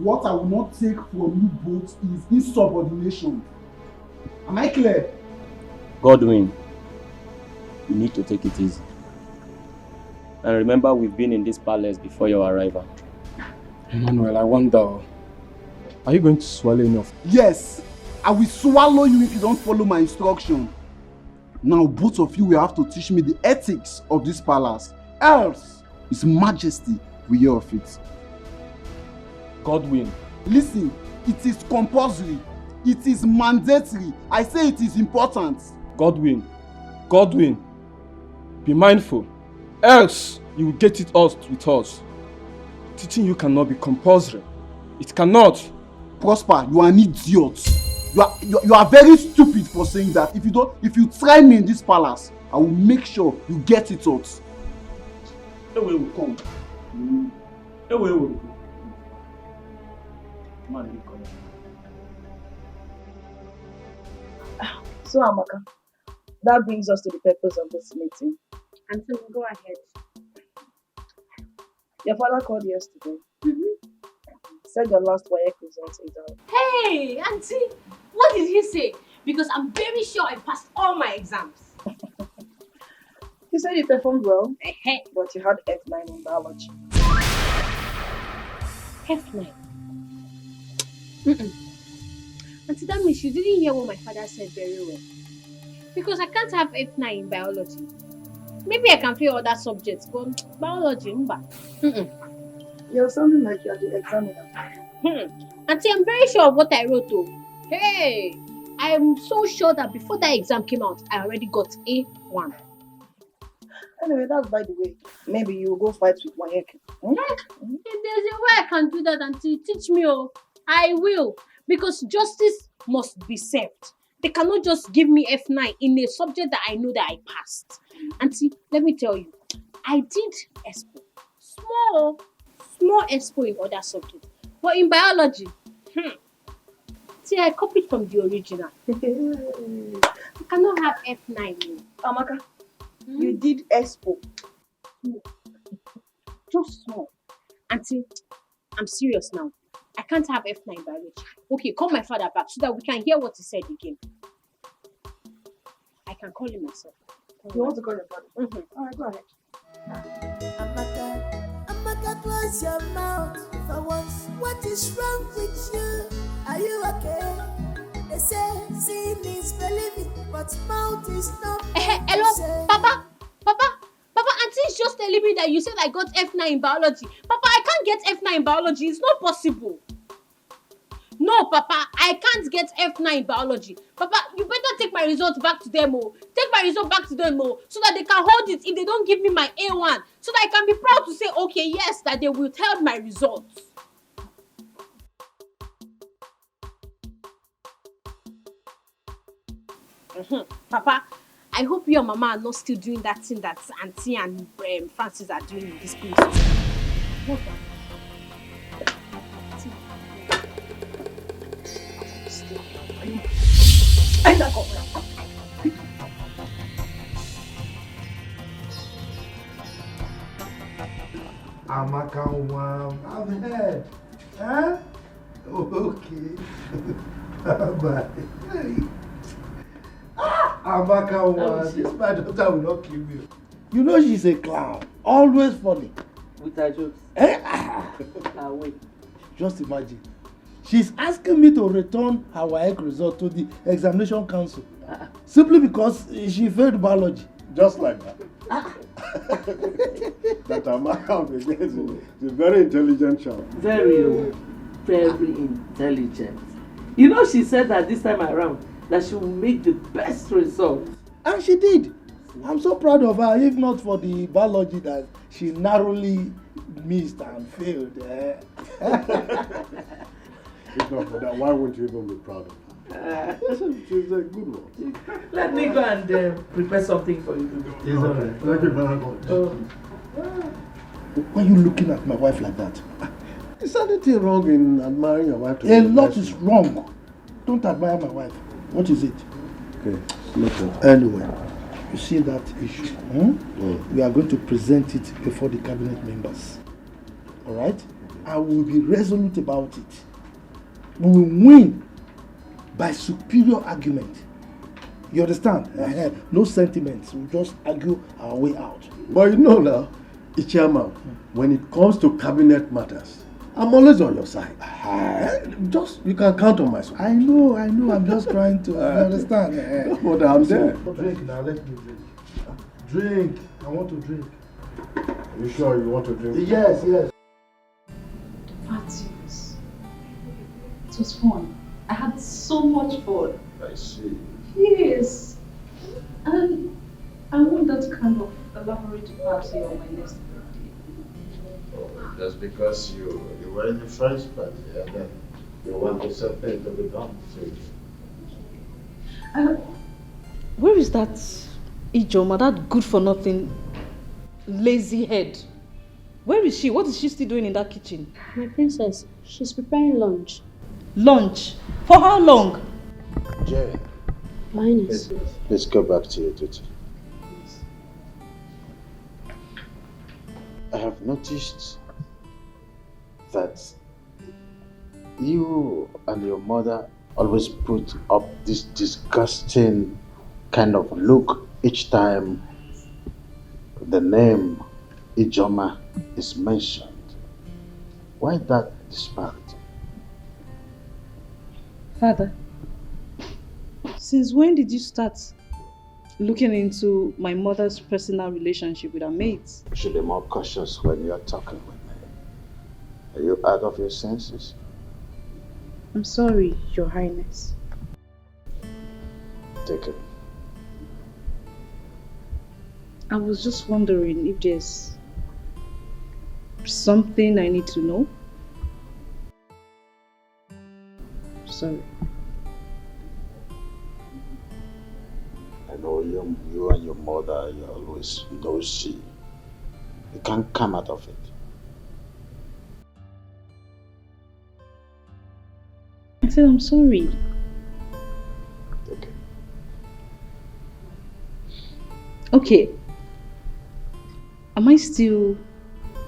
what I will not take from you both is insubordination. Am I clear? Godwin, you need to take it easy. And remember, we've been in this palace before your arrival. Emmanuel, I wonder, are you going to swallow enough? Yes, I will swallow you if you don't follow my instruction. Now both of you will have to teach me the ethics of this palace. Else, His Majesty will hear of it. Godwin. Listen, it is compulsory. It is mandatory. I say it is important. Godwin. Godwin. Be mindful. Else, you will get it out with us. Teaching you cannot be compulsory. It cannot. Prosper, you are an idiot. You are very stupid for saying that. If you try me in this palace, I will make sure you get it out. Away will come. Away will go. Man, you come. So Amaka, that brings us to the purpose of this meeting. Until go ahead. Your father called yesterday. Said your last WAEC results is out. Hey, Auntie, what did he say? Because I'm very sure I passed all my exams. He said you performed well, but you had F9 in biology. F9? Auntie, that means you didn't hear what my father said very well. Because I can't have F9 in biology. Maybe I can fail other subjects, but biology, You're sounding like you're the examiner. Auntie, I'm very sure of what I wrote though. Hey, I'm so sure that before that exam came out, I already got A1. Anyway, that's by the way. Maybe you will go fight with WAEC. If there's a way I can do that, Auntie, teach me. Oh, I will. Because justice must be served. They cannot just give me F9 in a subject that I know that I passed. Auntie, let me tell you, I did expo. Small expo in other subjects. But in biology, see, I copied from the original. I cannot have F9. Amaka, you did expo. Just small. Auntie, I'm serious now. I can't have F9 biology. Okay, call my father back so that we can hear what he said again. I can call him myself. You want to call your father? Alright, go ahead. Amaka, close your mouth for once. What is wrong with you? Are you okay? They say seeing is believing, but mouth is not. Hello, Papa, Auntie is just telling me that you said I got F9 in biology. Papa, I can't get F9 in biology. It's not possible. No, Papa, I can't get F9 in biology. Papa, you better take my results back to them, Take my result back to them, so that they can hold it if they don't give me my A1. So that I can be proud to say, okay, yes, that they will tell my results. Papa, I hope you and Mama are not still doing that thing that Auntie and Francis are doing in this place. What Amaka, I've heard. Huh? Okay. Bye. Amaka, this my daughter will not kill me. You know she's a clown. Always funny. With her jokes. Wait. Just imagine. She's asking me to return her WAEC result to the examination council. Simply because she failed biology. Just like that. That Amaka is a very intelligent child. Very intelligent. You know, she said that this time around that she will make the best result. And she did. I'm so proud of her, if not for the biology that she narrowly missed and failed. If not for that, why wouldn't you even be proud of her? She's a good one. Let me go and prepare something for you. It's all right. Thank you very much. Why are you looking at my wife like that? Is anything wrong in admiring your wife? A lot is wrong. Don't admire my wife. What is it? Okay. Nothing. Anyway, you see that issue. We are going to present it before the cabinet members. Alright? I will be resolute about it. We will win by superior argument. You understand? No sentiments. We'll just argue our way out. But you know now, Ichama, when it comes to cabinet matters, I'm always on your side. Just, you can count on my support. I know. I'm just trying to, you understand? But I'm there. Drink now, let me drink. Drink. I want to drink. Are you sure you want to drink? Yes. Parties. It was fun. I had so much fun. I see. Yes. And I want that kind of elaborate party on my next birthday. Just because you were in the first party and then you want the something to be done to Where is that Ijoma, that good for nothing lazy head? Where is she? What is she still doing in that kitchen? My princess, she's preparing lunch. Lunch? For how long? Jay, Your Highness. let's go back to your duty. I have noticed that you and your mother always put up this disgusting kind of look each time the name Ijoma is mentioned. Why that disparity? Father, since when did you start looking into my mother's personal relationship with her mates? You should be more cautious when you're talking with me. Are you out of your senses? I'm sorry, Your Highness. Take it. I was just wondering if there's something I need to know. Sorry. I know you and your mother, you're always nosy. You can't come out of it. I said I'm sorry. Okay. Okay. Am I still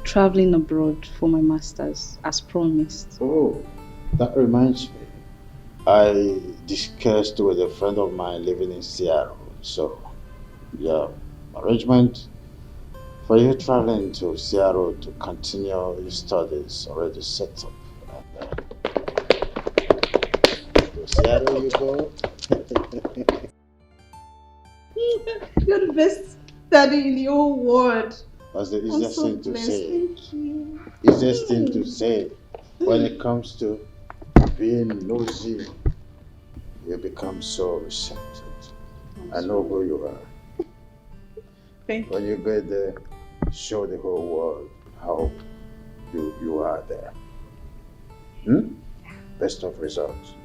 traveling abroad for my master's as promised? Oh, that reminds me. I discussed with a friend of mine living in Seattle. So, yeah, arrangement for you traveling to Seattle to continue your studies already set up. To Seattle you go. You're the best daddy in the whole world. That's the easiest thing to say. Thank you. Easiest thing to say when it comes to being nosy. You become so receptive. I know who you are. Thank you. When you get there, show the whole world how you are there. Best of results.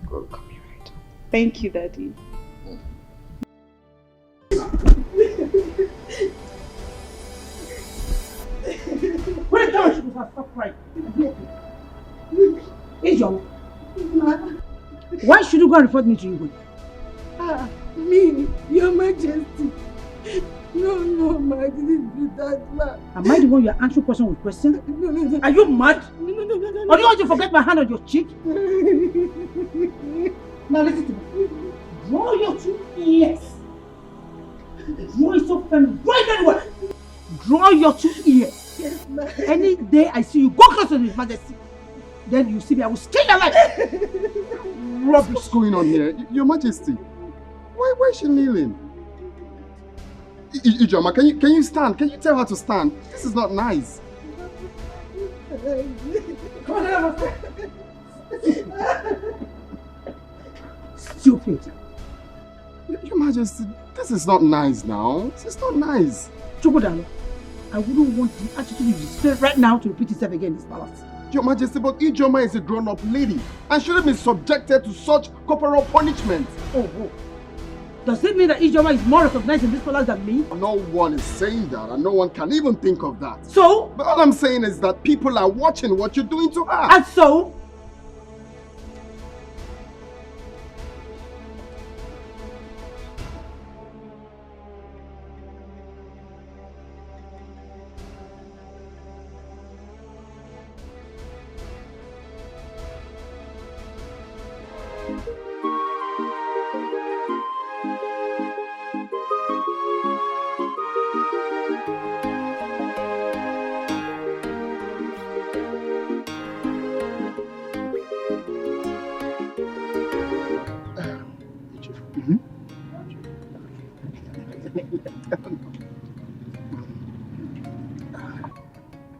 Good. Thank you, Daddy. When I tell you she was stop crying. Ijo, why should you go and report me to you? Me, Your Majesty. No, ma, I didn't do that, ma. Am I the one you are answering question with question? No. Are you mad? No. Or do you want to forget my hand on your cheek? Now listen to me. Draw your 2 ears. Draw it so firm, right anywhere. Draw your 2 ears. Yes, ma. Any day I see you go close to His Majesty, then you see me, I will skin your life. Rubbish. What's going on here? Your Majesty, why is she kneeling? Ijoma, can you stand? Can you tell her to stand? This is not nice. Come on, stupid. Your Majesty, this is not nice now. This is not nice. Chukwudalo, I wouldn't want the attitude you display right now to repeat itself again in this palace. Your Majesty, but Ijoma is a grown-up lady and shouldn't be subjected to such corporal punishment. Oh. Does it mean that Ijoma is more recognized in this palace than me? No one is saying that, and no one can even think of that. So? But all I'm saying is that people are watching what you're doing to her. And so?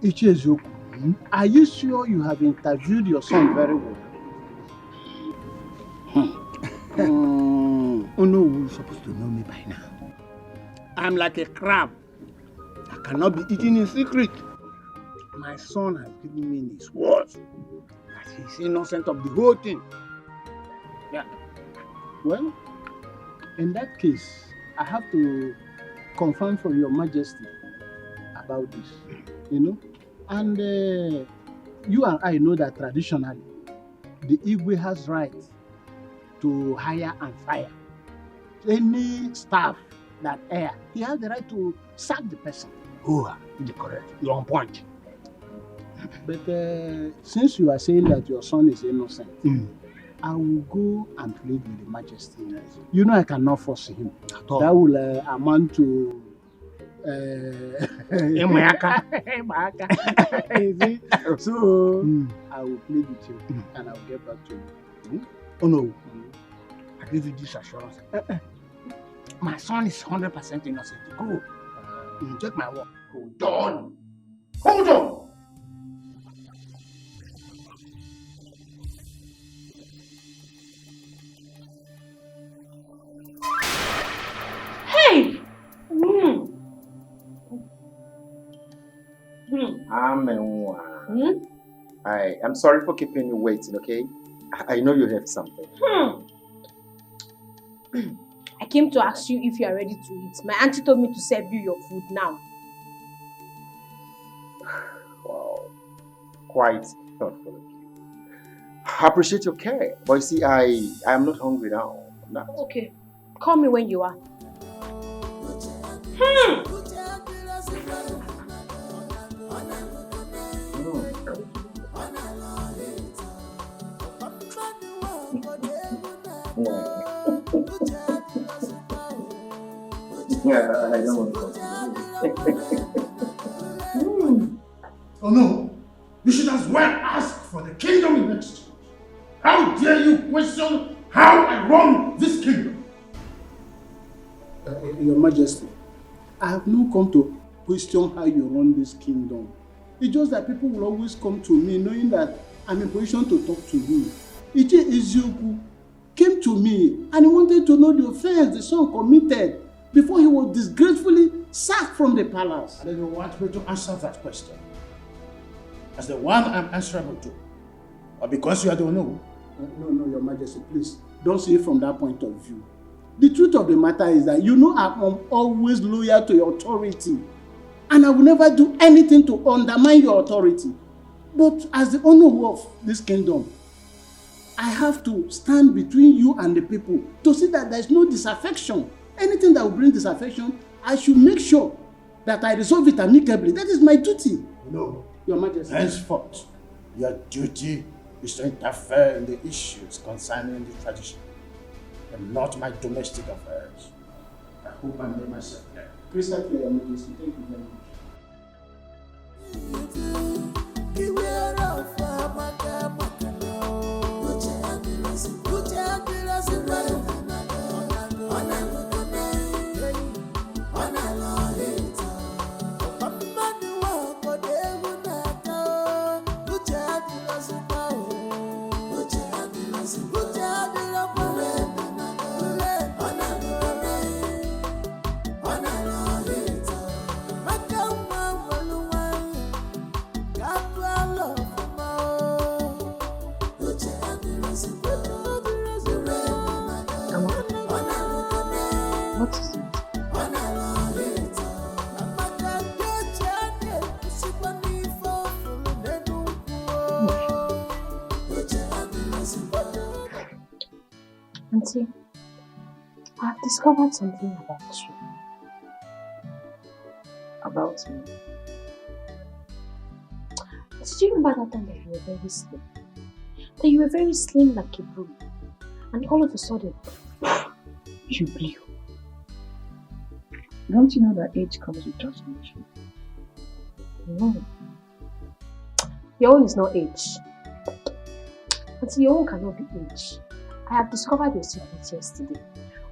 Ichiezoku, are you sure you have interviewed your son very well? Onowu is supposed to know me by now. I'm like a crab. I cannot be eaten in secret. My son has given me his word that he's innocent of the whole thing. Yeah. Well, in that case, I have to confirm from Your Majesty about this, you know. And you and I know that traditionally, the Igwe has right to hire and fire any staff that err. He has the right to sack the person. Oh, you're correct. You're on point. But since you are saying that your son is innocent, I will go and plead with the Majesty. You know I cannot force him. That will amount to so I will plead with you and I will get back to you. Oh no, I give you this assurance. My son is 100% innocent. Go. Take my word. Hold on. Hold on. Hey! I'm sorry for keeping you waiting, okay? I know you have something. I came to ask you if you are ready to eat. My auntie told me to serve you your food now. Wow. Quite thoughtful of you. I appreciate your care. But you see, I am not hungry now. I'm not. Okay. Call me when you are. Yeah, I don't want to. Oh no! You should as well ask for the kingdom in exchange. How dare you question how I run this kingdom? Your Majesty, I have not come to question how you run this kingdom. It's just that people will always come to me knowing that I'm in position to talk to you. Ichie Ezioku came to me and he wanted to know the offense the son committed before he was disgracefully sacked from the palace. And then you want me to answer that question as the one I'm answerable to, or because you are the one who? No, Your Majesty, please don't see it from that point of view. The truth of the matter is that you know I'm always loyal to your authority, and I will never do anything to undermine your authority. But as the owner of this kingdom, I have to stand between you and the people to see that there is no disaffection. Anything that will bring disaffection, I should make sure that I resolve it amicably. That is my duty. No. Your Majesty. Henceforth, your duty is to interfere in the issues concerning the tradition and not my domestic affairs. I hope I made myself clear. Crystal clear, Your Majesty. Thank you very What is it? Auntie, I've discovered something about you. About me? Did you remember that time that you were very slim? That you were very slim like a broom, and all of a sudden, you blew. Don't you know that age comes with transformation? No. Your own is not age. Auntie, your own cannot be age. I have discovered your secret yesterday.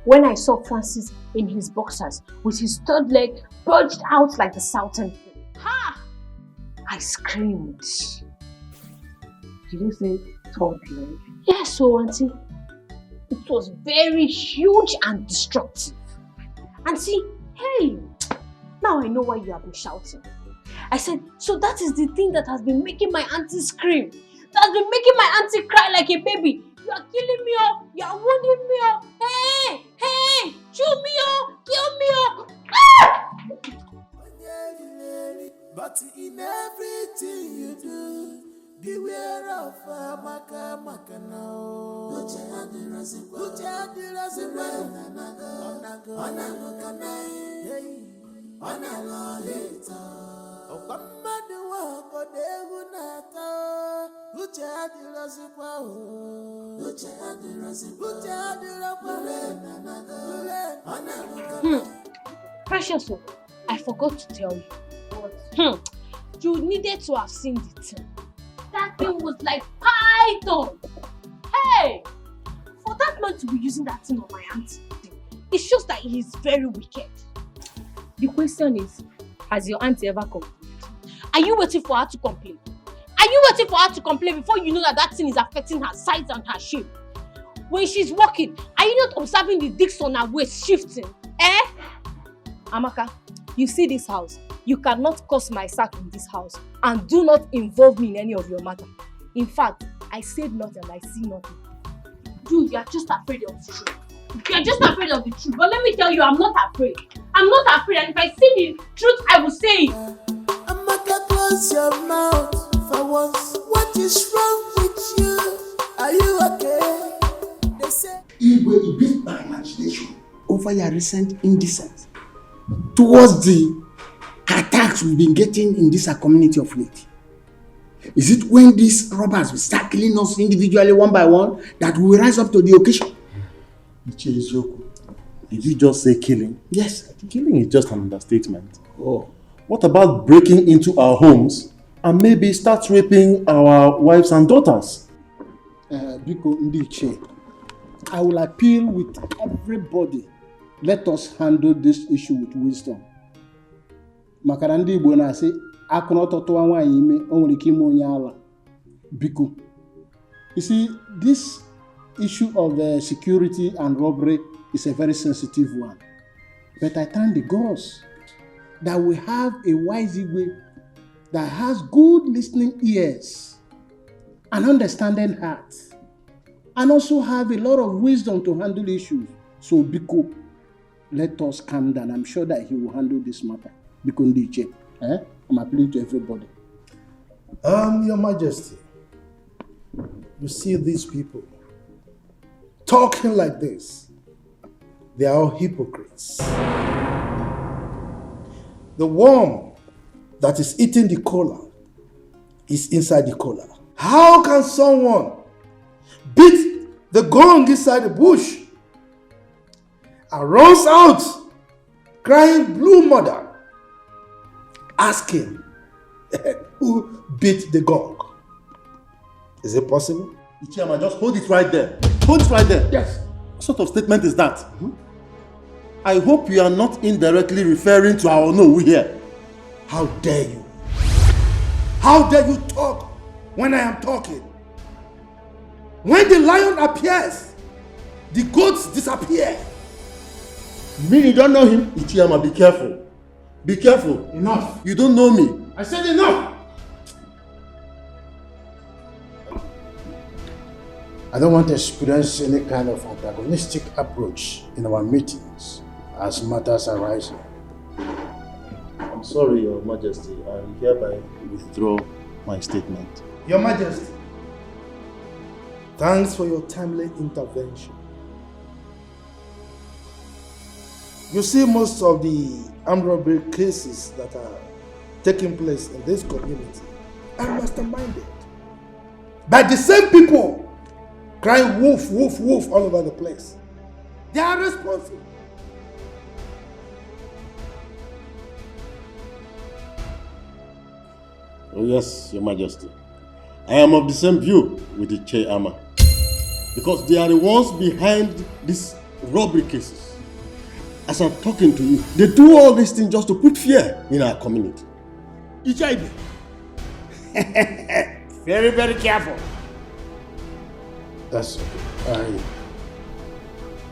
When I saw Francis in his boxers with his third leg bulged out like the Southern King. Ha! I screamed. Did you say toddler? Yes, so auntie. It was very huge and destructive. Auntie, hey, now I know why you have been shouting. I said, so that is the thing that has been making my auntie scream. That has been making my auntie cry like a baby. You are killing me, oh, you are wounding me, oh. Hey, hey, shoot me, oh, kill me, oh. Ah! But in everything you do, beware of maka now. Precious, I forgot to tell you. What? You needed to have seen the thing. That thing was like python. Hey! For that man to be using that thing on my auntie, it shows that he is very wicked. The question is, has your auntie ever complained? Are you waiting for her to complain? Are you waiting for her to complain before you know that that thing is affecting her size and her shape? When she's walking, are you not observing the discs on her waist shifting? Eh? Amaka, you see this house. You cannot cause my sack in this house and do not involve me in any of your matter. In fact, I said nothing and I see nothing. Dude, you are just afraid of the truth. You are just afraid of the truth. But let me tell you, I'm not afraid. I'm not afraid, and if I see the truth, I will say it. Amaka, close your mouth for once. What is wrong with you? Are you okay? They say It will beat my imagination over your recent indecence towards the attacks we've been getting in this community of late. Is it when these robbers will start killing us individually one by one that we will rise up to the occasion? Did you just say killing? Yes. Killing is just an understatement. Oh. What about breaking into our homes and maybe start raping our wives and daughters? Biko Ndiche, I will appeal with everybody. Let us handle this issue with wisdom. Makarandi Igbo na-asị akụna ọtọtụwa nwaanyị ime o nwere ike ime onye ala. Biko. You see, this issue of security and robbery is a very sensitive one. But I thank the gods that we have a wise Igwe that has good listening ears and understanding heart, and also have a lot of wisdom to handle issues. So Biko, let us calm down. I'm sure that he will handle this matter. Biko Ndiche, I'm appealing to everybody. Your Majesty, you see these people talking like this. They are all hypocrites. The worm that is eating the cola is inside the cola. How can someone beat the gong inside the bush and runs out crying blue mother, asking who beat the gong? Is it possible? Ichiyama, just hold it right there. Hold it right there. Yes. What sort of statement is that? I hope you are not indirectly referring to our Onowu here. How dare you? How dare you talk when I am talking? When the lion appears, the goats disappear. You mean you don't know him? Ichiyama, be careful. Be careful. Enough. You don't know me. I said enough. I don't want to experience any kind of antagonistic approach in our meetings as matters arise. I'm sorry, Your Majesty. I hereby withdraw my statement. Your Majesty, thanks for your timely intervention. You see, most of the armed robbery cases that are taking place in this community are masterminded by the same people crying wolf, wolf, wolf all over the place. They are responsible. Oh yes, Your Majesty. I am of the same view with the Chairman. Because they are the ones behind these robbery cases. As I'm talking to you, they do all these things just to put fear in our community. Ichaibe, Very, very careful. That's okay.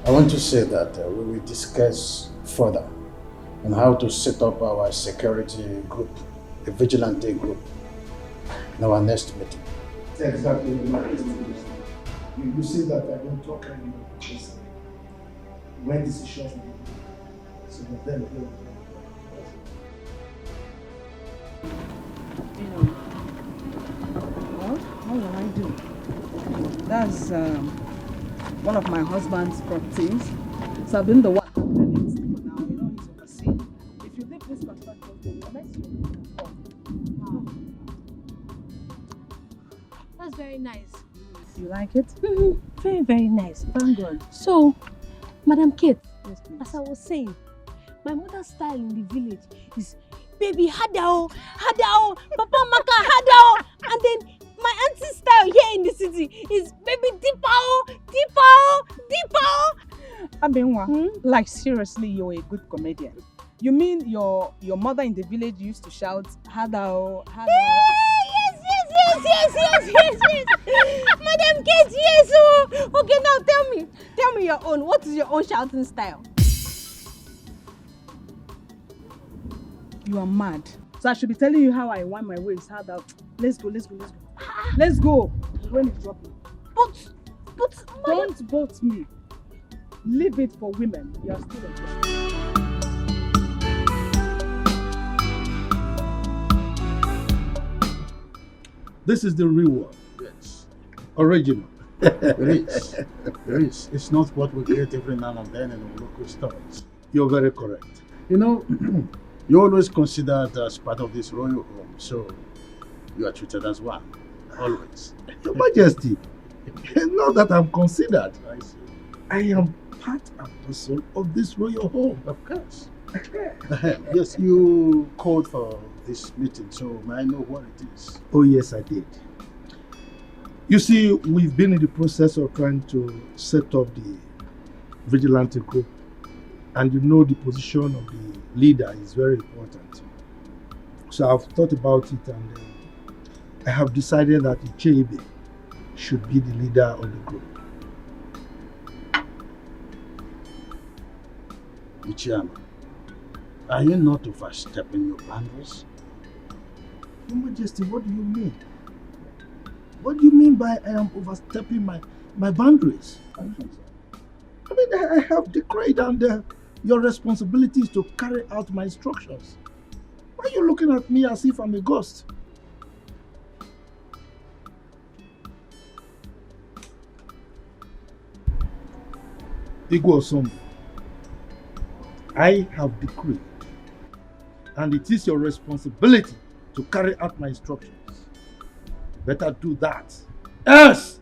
I want to say that we will discuss further on how to set up our security group, a vigilante group, in our next meeting. Exactly. You see that I don't talk anymore because when decisions will be made, so that then they will Well, what will I do? That's one of my husband's properties. So I've been the one handling it for now. He's overseeing. If you leave this construction, then the next one. That's very nice. You like it? Very, very nice. Thank God. So, Madam Kate, Yes, please. as I was saying, my mother's style in the village is baby hadao, hadao, papa maka hadao, and then my auntie's style here in the city is baby dipao, dipao, dipao. Abenwa, like seriously, you're a good comedian. You mean your mother in the village used to shout hadao, hadao? Yes. Madam Kate, yes. Oh. Okay, now tell me your own. What is your own shouting style? You are mad. So I should be telling you how I want my waist. How that? Let's go. Let's go. The rain is dropping. But Don't boat me. Leave it for women. You are still a girl. This is the real one. Yes. Original. It is. It's not what we get every now and then in the local stores. You're very correct. You always considered as part of this royal home, so you are treated as one. Always. Your Majesty, not that I'm considered. I see. I am part and parcel of this royal home. Of course. Yes, you called for this meeting, so may I know what it is? Oh yes, I did. You see, we've been in the process of trying to set up the vigilante group, and the position of the leader is very important. So I've thought about it, and I have decided that Ichebe should be the leader of the group. Ichiyama, are you not overstepping your boundaries? Your Majesty, what do you mean? What do you mean by I am overstepping my boundaries? I mean, I have decreed, and your responsibility is to carry out my instructions. Why are you looking at me as if I'm a ghost? Igwe, I have decreed, and it is your responsibility to carry out my instructions. Better do that. Else!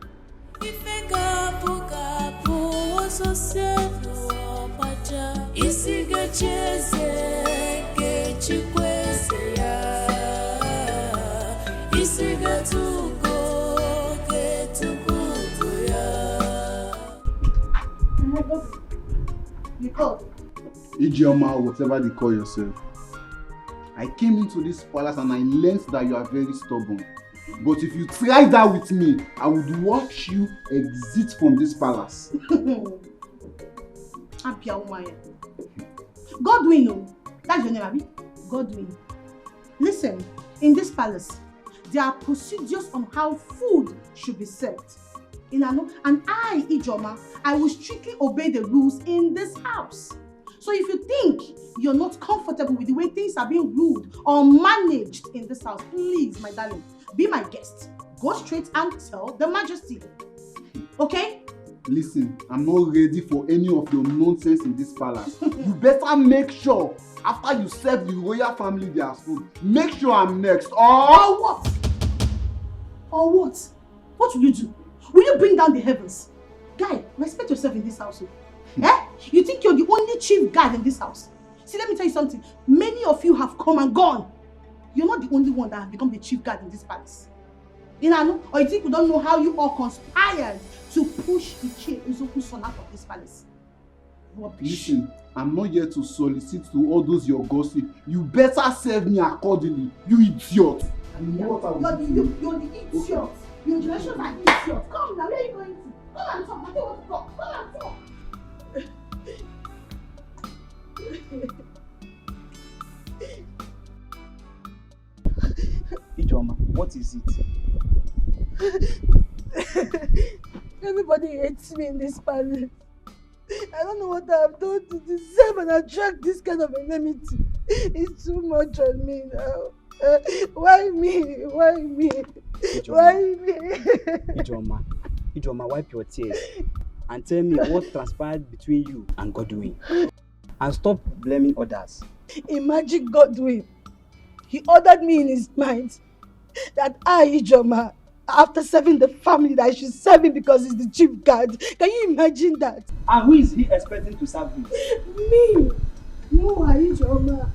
Ijeoma, whatever they call yourself. I came into this palace and I learned that you are very stubborn. But if you try that with me, I would watch you exit from this palace. Godwin, that's your name, Abi? Godwin. Listen, in this palace, there are procedures on how food should be served. And I, Ijoma, I will strictly obey the rules in this house. So if you think you're not comfortable with the way things are being ruled or managed in this house, please, my darling, be my guest. Go straight and tell the Majesty. Okay? Listen, I'm not ready for any of your nonsense in this palace. You better make sure, after you serve the royal family their food, make sure I'm next. Or what? Or what? What will you do? Will you bring down the heavens? Guy, respect yourself in this house. You think you're the only chief guard in this house? See, let me tell you something. Many of you have come and gone. You're not the only one that has become the chief guard in this palace. Or you think we don't know how you all conspired to push Ichie Uzoku's son out of this palace? Listen, I'm not here to solicit to all those your gossip. You better serve me accordingly, you idiot. And you know what I was You're the idiot. Your generations are idiots. Come now, where are you going to? Come and talk. I don't want to talk. Come and talk. Ijoma, what is it? Everybody hates me in this palace. I don't know what I have done to deserve and attract this kind of enmity. It's too much on me now. Why me? Why me? Ijoma. Why me? Ijoma, wipe your tears and tell me what transpired between you and Godwin. And stop blaming others. Imagine Godwin. He ordered me in his mind that I, Ijoma, after serving the family, that I should serve him because he's the chief guard. Can you imagine that? And who is he expecting to serve him? Me. No, Ijoma.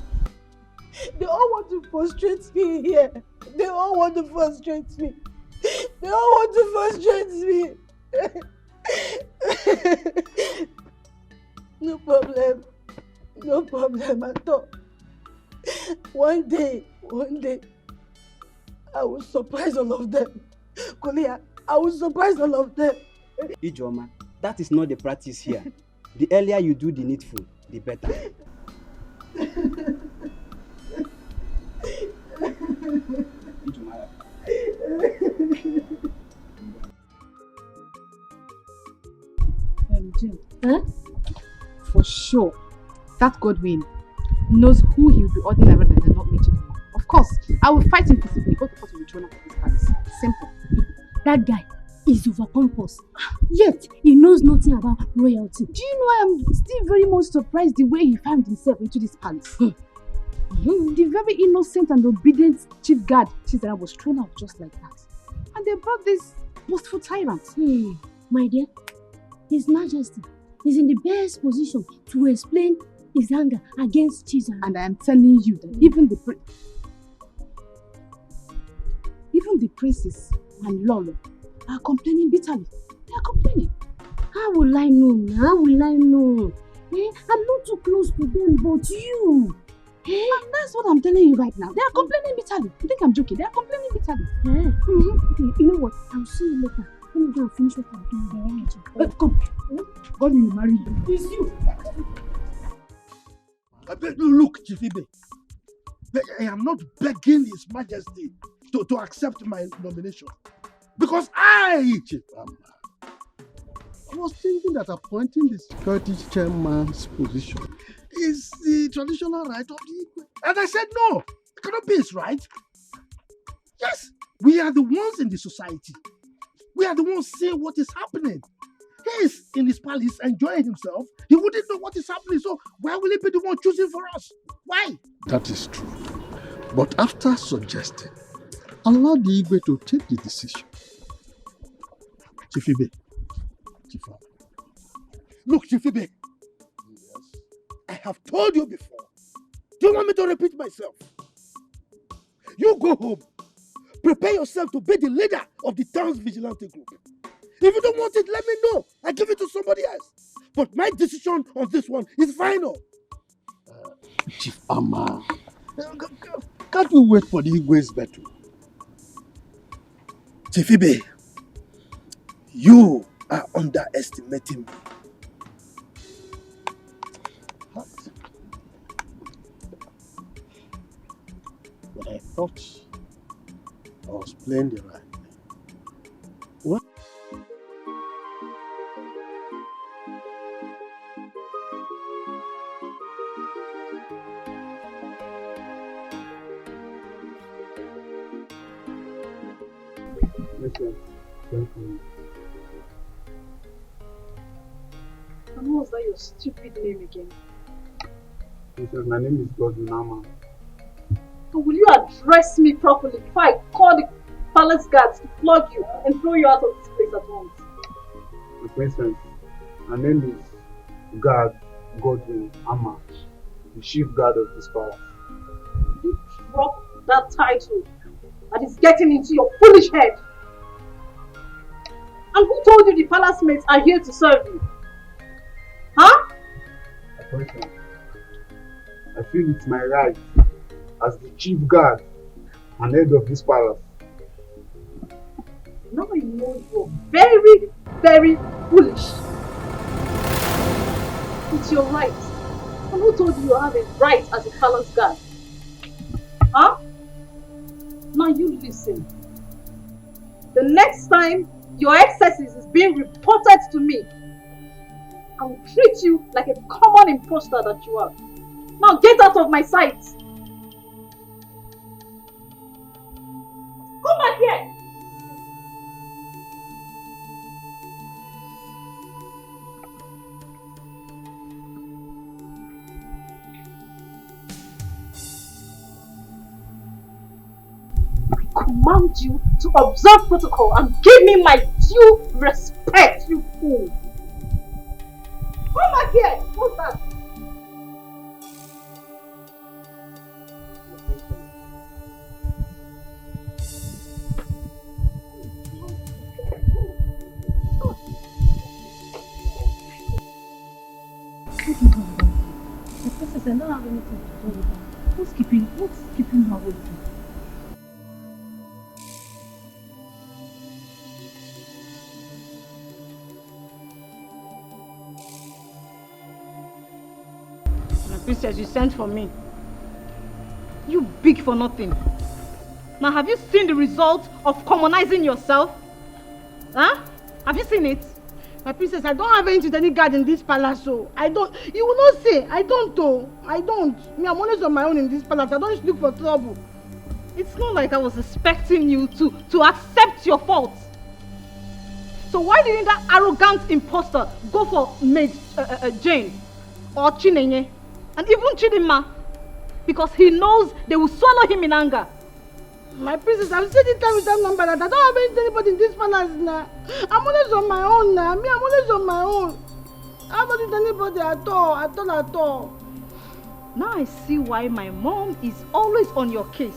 They all want to frustrate me here. They all want to frustrate me. They all want to frustrate me. No problem. No problem at all. One day, I will surprise all of them. Kolia, I will surprise all of them. Ijoma, that is not the practice here. The earlier you do the needful, the better. Ijoma. Jim, for sure, that Godwin knows who he will be ordering around and not me anymore. Of course, I will fight him physically. Both of us will be thrown out of this palace. Simple. That guy is over pompous. Yet, he knows nothing about royalty. Do you know I am still very much surprised the way he found himself into this palace? The very innocent and obedient chief guard Chizera was thrown out just like that. And they brought this boastful tyrant. My dear, His Majesty is in the best position to explain his anger against Chizera. And I am telling you that even the princes and Lolo are complaining bitterly. They are complaining. How will I know? How will I know? I'm not too close to them, but you. And that's what I'm telling you right now. They are complaining bitterly. You think I'm joking? They are complaining bitterly. Okay, you know what? I'll see you later. Let me go and finish what I'm doing. Come. God will marry you. It's you. Look, Chief Ibe, I am not begging His Majesty to accept my nomination. Because Chief Amma, I was thinking that appointing the security chairman's position is the traditional right of the Igwe. And I said, no, it cannot be his right. Yes, we are the ones in the society. We are the ones seeing what is happening. He is in his palace enjoying himself. He wouldn't know what is happening, so why will he be the one choosing for us? Why? That is true. But after suggesting, allow the Igwe to take the decision. Chief Ibe. Chief Ibe. Look, Chief Ibe. Yes. I have told you before. Do you want me to repeat myself? You go home. Prepare yourself to be the leader of the town's vigilante group. If you don't want it, let me know. I give it to somebody else. But my decision on this one is final. Chief Amma, can't we wait for the Igwe's battle? Chief Ibe, you are underestimating me. What? But I thought I was playing the right. What? And what was that your stupid name again? My name is Godwin. So will you address me properly before I call the palace guards to flog you and throw you out of this place at once? Princess, my name is Godwin Amma, the chief guard of this palace. You drop that title that is getting into your foolish head. And who told you the palace mates are here to serve you? Huh? I feel it's my right as the chief guard an head of this palace. Now you know you're very, very foolish. It's your right. And who told you you have a right as a palace guard? Huh? Now you listen. The next time your excesses is being reported to me, I will treat you like a common imposter that you are. Now get out of my sight. Come back here. I command you to observe protocol and give me my due respect, you fool. Come back here. What's that? The princess, I don't have anything to do with her. What's keeping her with you? My princess, you sent for me. You big for nothing. Now, have you seen the result of commonizing yourself? Huh? Have you seen it? My princess, I don't have anything to any guard in this palace, so I don't. You will not say. I don't, though. I don't. Me, I'm always on my own in this palace. I don't look for trouble. It's not like I was expecting you to accept your fault. So why didn't that arrogant imposter go for maid Jane or Chinenye and even Chidinma? Because he knows they will swallow him in anger. My princess, I've said it time with that number that I don't have anybody in this palace now. I'm always on my own now. Me, I'm always on my own. I don't need anybody at all. Now I see why my mom is always on your case.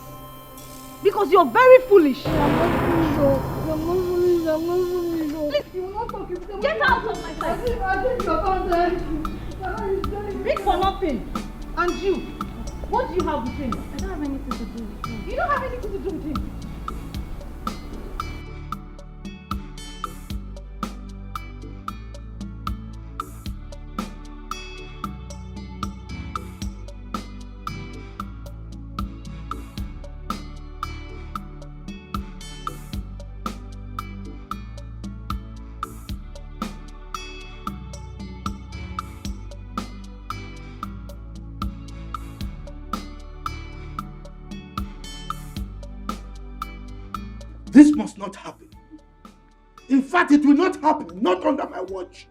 Because you're very foolish. I'm not foolish. Please, You will not talk. get out of my sight. I think you're not Big for nothing. And you, what do you have with him? I don't have anything to do with him. You don't have anything to do with him. This must not happen. In fact, it will not happen, not under my watch.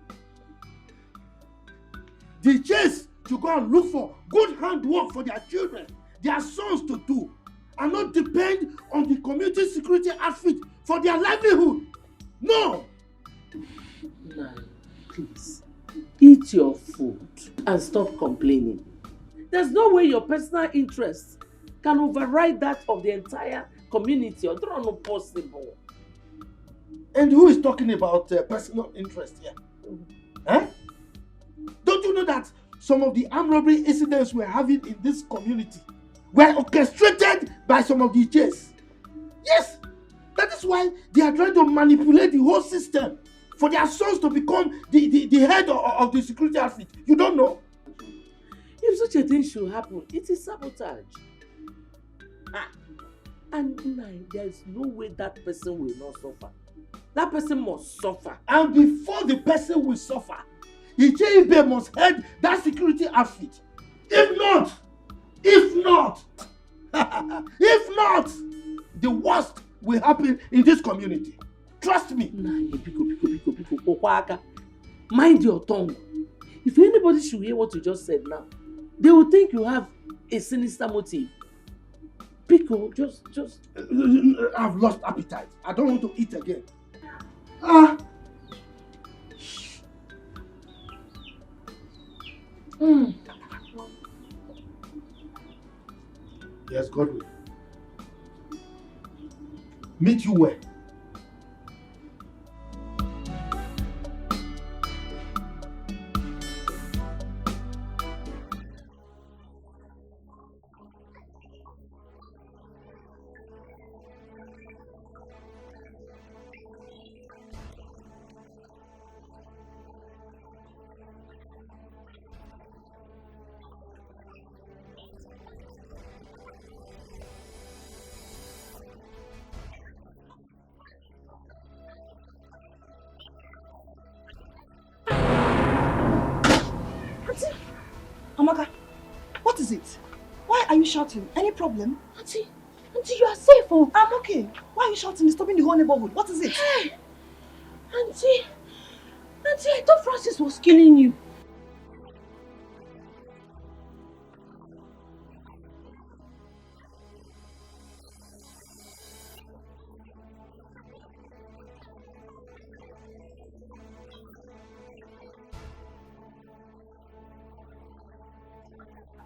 The chase to go and look for good handwork for their children, their sons to do, and not depend on the community security outfit for their livelihood. No! Nai, please, eat your food and stop complaining. There's no way your personal interests can override that of the entire community. Or not possible. And who is talking about personal interest here? Huh? Don't you know that some of the armed robbery incidents we're having in this community were orchestrated by some of the J's? Yes! That is why they are trying to manipulate the whole system for their sons to become the head of the security outfit. You don't know? If such a thing should happen, it is sabotage. And there is no way that person will not suffer. That person must suffer. And before the person will suffer, Icheibe must head that security outfit. If not, the worst will happen in this community. Trust me. Mind your tongue. If anybody should hear what you just said now, they will think you have a sinister motive. Pico, just... I've lost appetite. I don't want to eat again. Yes, Godwin. Meet you where? you shouting? Any problem? Auntie, you are safe, oh. I'm okay. Why are you shouting? Disturbing the whole neighborhood. What is it? Hey, Auntie, I thought Francis was killing you.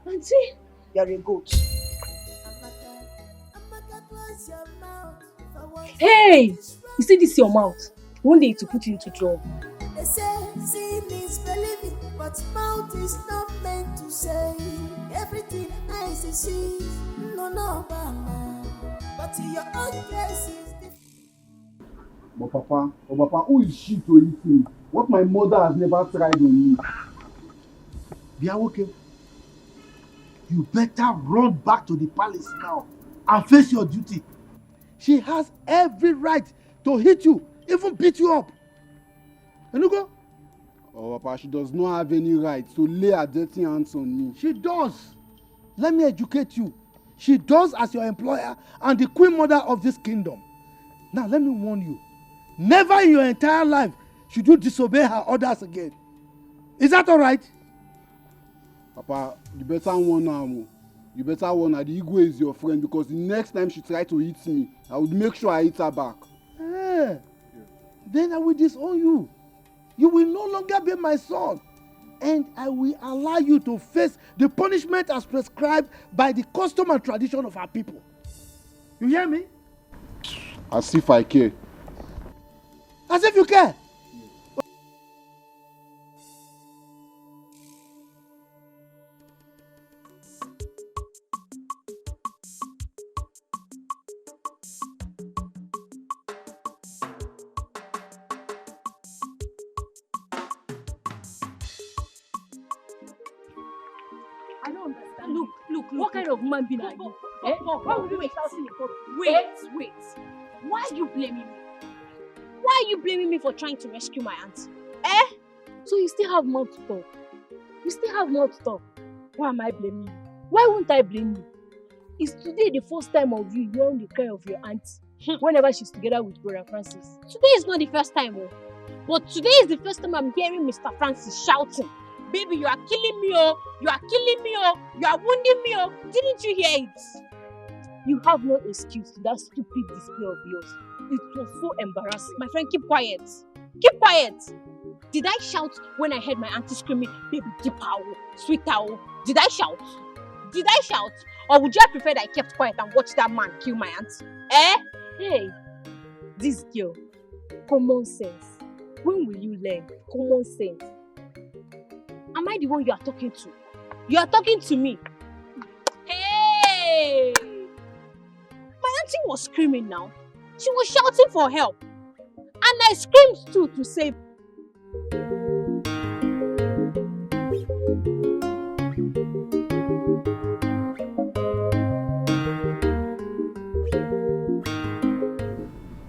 Auntie, you're a goat. Hey! You see this your mouth? One day to put you into trouble. They say seeing is believing, but mouth is not meant to say everything eyes see. No, mama. But in your own case is different. But Papa, who is she to eat me? What my mother has never tried on me. Biawoke, you better run back to the palace now and face your duty. She has every right to hit you, even beat you up. Enugo? Oh, Papa, she does not have any right to lay her dirty hands on me. She does. Let me educate you. She does as your employer and the queen mother of this kingdom. Now, let me warn you. Never in your entire life should you disobey her orders again. Is that all right? Papa, you better warn her. You better warn her. The Igwe is your friend, because the next time she tries to hit me, I would make sure I hit her back. Then I will disown you. You will no longer be my son. And I will allow you to face the punishment as prescribed by the custom and tradition of our people. You hear me? As if I care. As if you care. I don't understand. Look, what kind of man being are you? Why would you be shouting in public? Wait. Why are you blaming me? Why are you blaming me for trying to rescue my auntie? So you still have more to talk. Why am I blaming you? Why won't I blame you? Is today the first time of you hearing the cry of your auntie whenever she's together with Brother Francis? Today is not the first time, but today is the first time I'm hearing Mr. Francis shouting, "Baby, you are killing me, oh! You are killing me, oh! You are wounding me, oh!" Didn't you hear it? You have no excuse to that stupid display of yours. It was so embarrassing. My friend, keep quiet. Keep quiet. Did I shout when I heard my auntie screaming, "Baby, deep owl, sweet owl"? Did I shout? Or would you have preferred I kept quiet and watched that man kill my auntie? Hey, this girl, common sense. When will you learn common sense? Am I the one you are talking to? You are talking to me. Hey! My auntie was screaming now. She was shouting for help. And I screamed too to save.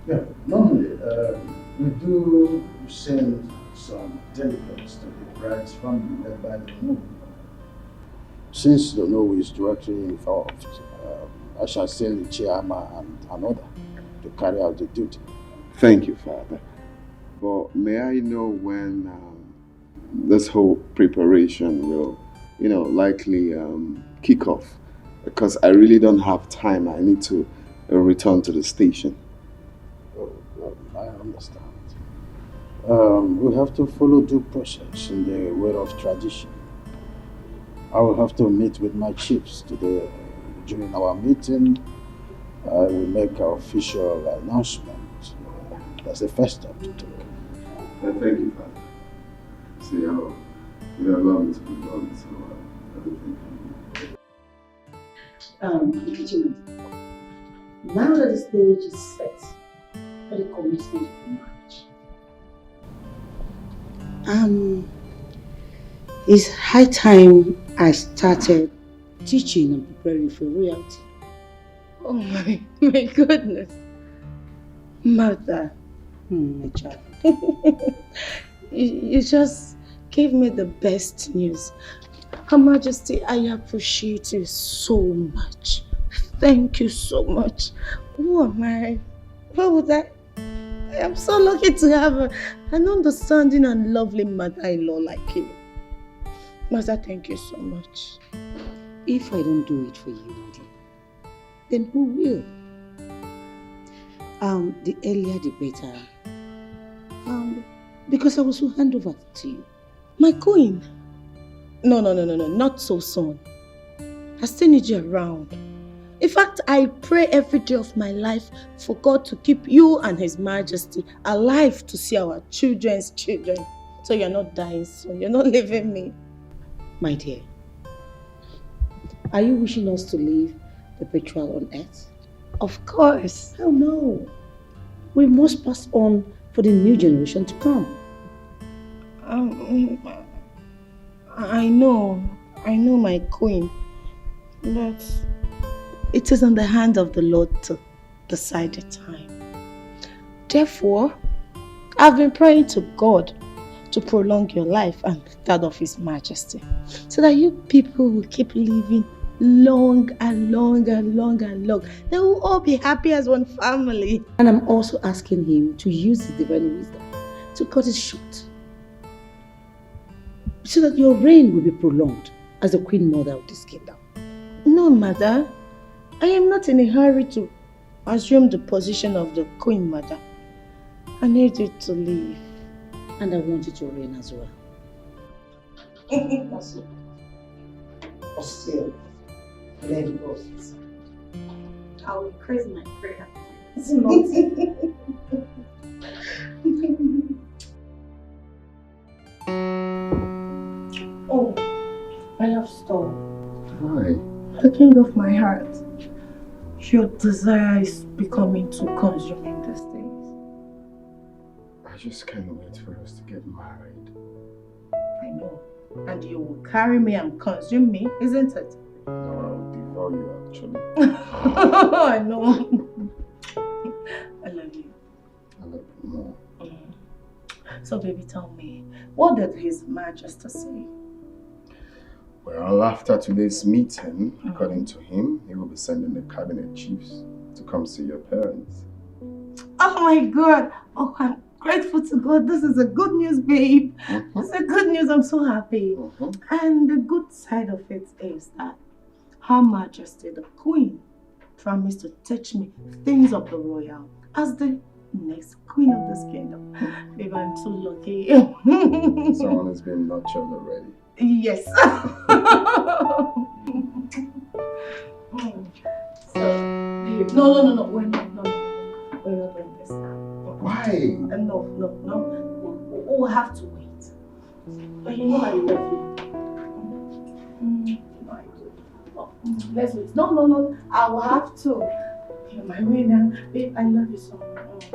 Yeah, normally we do send some delegates to the bride's family led by the Nobu. Since the Nobu is directly involved, I shall send the chairman and another to carry out the duty. Thank you, Father. But may I know when this whole preparation will, likely kick off? Because I really don't have time. I need to return to the station. Oh, I understand. We have to follow due process in the way of tradition. I will have to meet with my chiefs today. During our meeting, I will make an official announcement. That's the first step to take. Thank you, Father. See how you allow me to be done, so everything. Regina, now that the stage is set for the commitment of marriage, it's high time I started teaching and preparing for royalty. Oh my goodness. Mother, my child, you just gave me the best news. Her Majesty, I appreciate you so much. Thank you so much. Who am I? What would I am so lucky to have an understanding and lovely mother-in-law like you. Master, thank you so much. If I don't do it for you, my dear, then who will? The earlier the better. Because I will soon hand over to you. My queen? No, not so soon. I still need you around. In fact, I pray every day of my life for God to keep you and His Majesty alive to see our children's children. So you're not dying soon. You're not leaving me. My dear, are you wishing us to live perpetual on earth? Of course. Oh no. We must pass on for the new generation to come. I know, my queen. But it is in the hand of the Lord to decide the time. Therefore, I've been praying to God to prolong your life and that of His Majesty, so that you people will keep living long and long and long and long. They will all be happy as one family. And I'm also asking Him to use His divine wisdom to cut it short, so that your reign will be prolonged as the Queen Mother of this kingdom. No, Mother. I am not in a hurry to assume the position of the Queen Mother. I need you to leave. And I want you to reign as well. That's it. But still, let it go. I will increase my prayer. It's not. Oh, I love Storm. Hi. The king of my heart. Your desire is becoming too consuming these days. I just can't wait for us to get married. I know. And you will carry me and consume me, isn't it? No, I'll devour you actually. I know. I love you. I love you more. So baby, tell me, what did His Majesty say? Well, after today's meeting, according to him, he will be sending the cabinet chiefs to come see your parents. Oh my God! Oh, I'm grateful to God. This is a good news, babe. It's a good news. I'm so happy. And the good side of it is that Her Majesty, the Queen, promised to teach me things of the royal as the next queen of this kingdom. Babe, I'm so lucky. Someone has been nurtured already. Yes. So, babe, no. We're not doing this now. Why? No. We'll have to wait. But you know I love you. Let's wait. No. I will have to. You're my winner. Babe, I love you so much.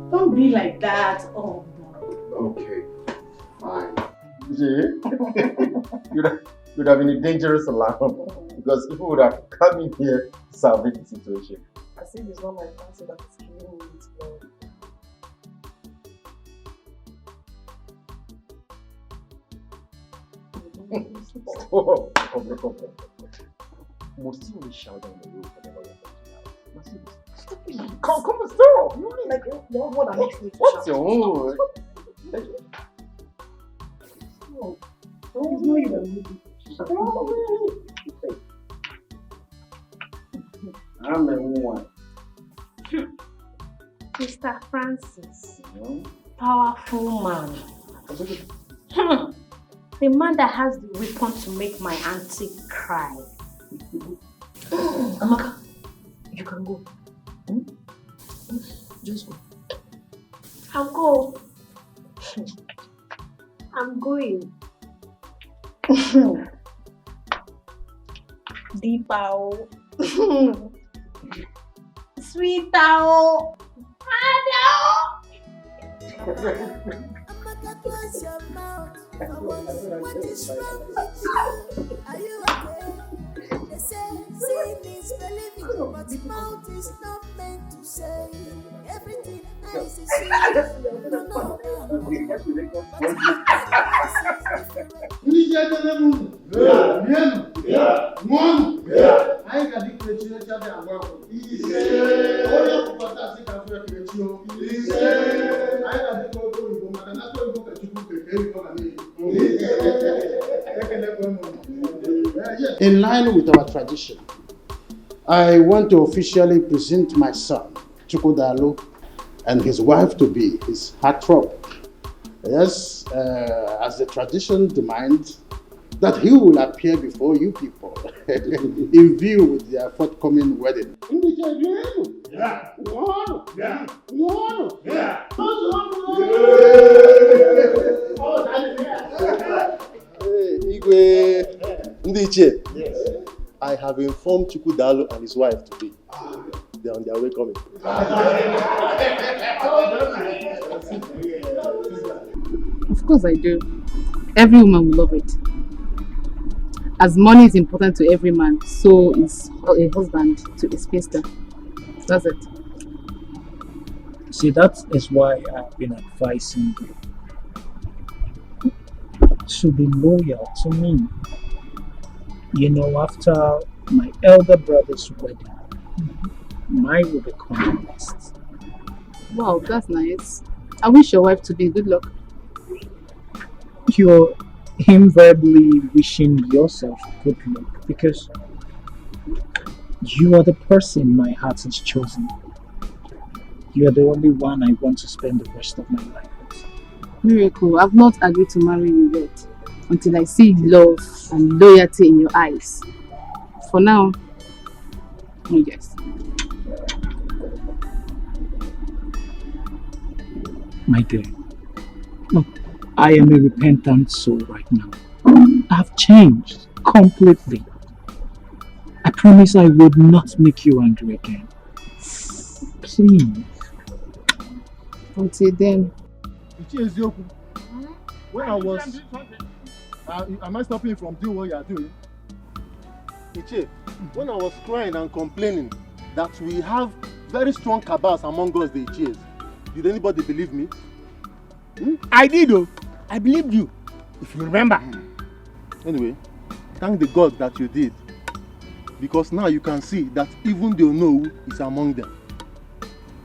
Don't be like that. Oh, Okay, fine. You'd have been a dangerous alarm because people would have come in here to salvage the situation. I see it's not my fancy that is killing me Stop. Must you only shout down the road for the lawyer? Stop it. Come and stop. You only like your what that makes me to What's shout. your own? It's not even movie. I'm a one. Mr. Francis, powerful man. The man that has the weapon to make my auntie cry. Amaka, you can go. Just go. I'll go. I'm going. Deepa. Sweet Tao. Amaka, close your mouth. What is wrong with you? Are you okay? They say seeing is believing, but mouth is not meant to say everything eyes is seeing. No. In line with our tradition, I want to officially present my son, Chukwudalu, and his wife-to-be, his heartthrob. Yes, as the tradition demands, that he will appear before you people in view with their forthcoming wedding. Yeah. Yeah. Igwe Ndiche, I have informed Chukwudalu and his wife to be. They are on their way coming. Of course I do. Every woman will love it. As money is important to every man, so is a husband to a spinster. That's it. See, that is why I've been advising you to be loyal to me. You know, after my elder brother's wedding, mine will become next. Wow, that's nice. I wish your wife to be good luck. You're invariably wishing yourself good luck because you are the person my heart has chosen. You are the only one I want to spend the rest of my life with. Miracle, I've not agreed to marry you yet until I see love and loyalty in your eyes. For now, yes. My dear, look, I am a repentant soul right now. I've changed completely. I promise I would not make you angry again. Please. Until then. When I was... am I stopping you from doing what you are doing? Iche, when I was crying and complaining that we have very strong cabals among us, the Iches, did anybody believe me? I did, though. I believed you, if you remember. Anyway, thank the God that you did. Because now you can see that even the Onowu is among them.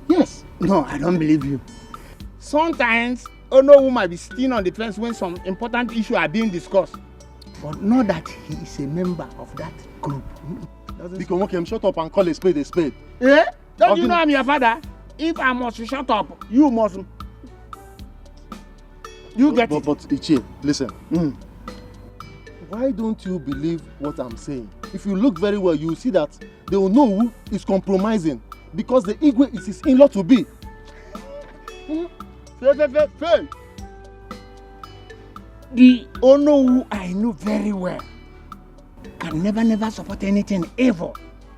Yes. No, I don't believe you. Sometimes, Onowu might be sitting on the fence when some important issues are being discussed. But not that he is a member of that group. Because shut up and call a spade a spade. Eh? Don't you know I'm your father? If I must shut up, you must. You get it. But Ichie, listen. Why don't you believe what I'm saying? If you look very well, you see that the Onowu is compromising because the Igwe is his in-law to be. Fail. The Onowu I know very well can never support anything ever.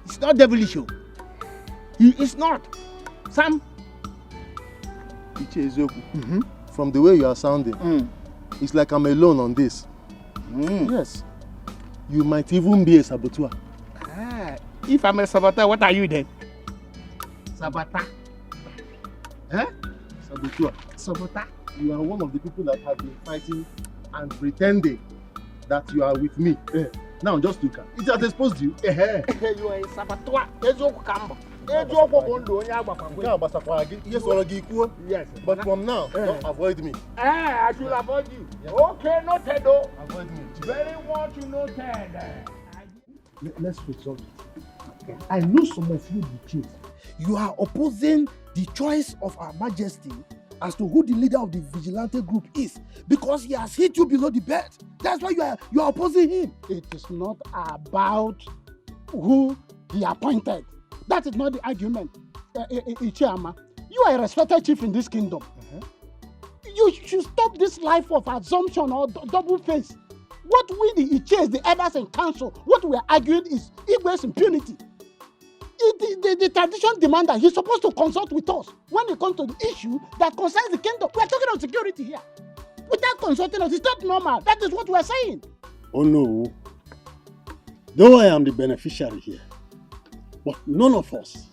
It's not devilish. He is not. Sam. Ichie Ezoku. From the way you are sounding, it's like I'm alone on this. Yes. You might even be a saboteur. If I'm a saboteur, what are you then? Saboteur. Saboteur. Saboteur. You are one of the people that have been fighting and pretending that you are with me. Now just look at it. Has exposed you. You are a saboteur. Yes, but from now, don't avoid me. I should avoid you. Yes. Okay, noted though. Avoid me. Very much noted. Let's resolve it. Okay. I know some of you the truth. You are opposing the choice of Her Majesty as to who the leader of the vigilante group is because he has hit you below the belt. That's why you are opposing him. It is not about who he appointed. That is not the argument. Ichiama, you are a respected chief in this kingdom. You should stop this life of assumption or double face. What we the Iches, the elders and council, what we are arguing is Igwe's impunity. The tradition demands that he's supposed to consult with us when it comes to the issue that concerns the kingdom. We are talking about security here. Without consulting us, it's not normal. That is what we are saying. Oh no. Though I am the beneficiary here, but none of us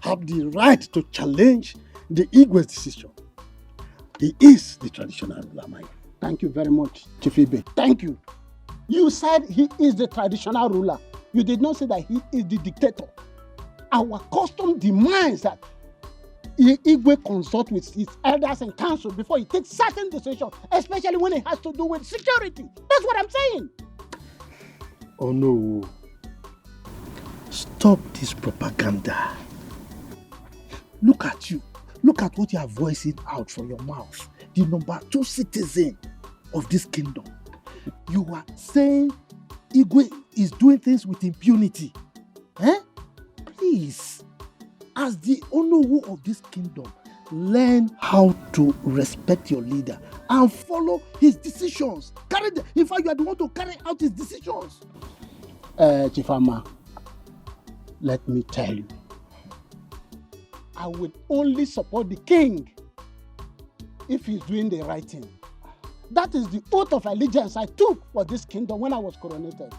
have the right to challenge the Igwe's decision. He is the traditional ruler. Thank you very much, Chief Ibe. Thank you. You said he is the traditional ruler. You did not say that he is the dictator. Our custom demands that Igwe consult with his elders and council before he takes certain decisions, especially when it has to do with security. That's what I'm saying. Oh no. Stop this propaganda. Look at you. Look at what you are voicing out from your mouth. The number 2 citizen of this kingdom. You are saying Igwe is doing things with impunity. Please, as the Onowu of this kingdom, learn how to respect your leader and follow his decisions. In fact, you are the one to carry out his decisions. Chifama, let me tell you, I will only support the king if he's doing the right thing. That is the oath of allegiance I took for this kingdom when I was coronated.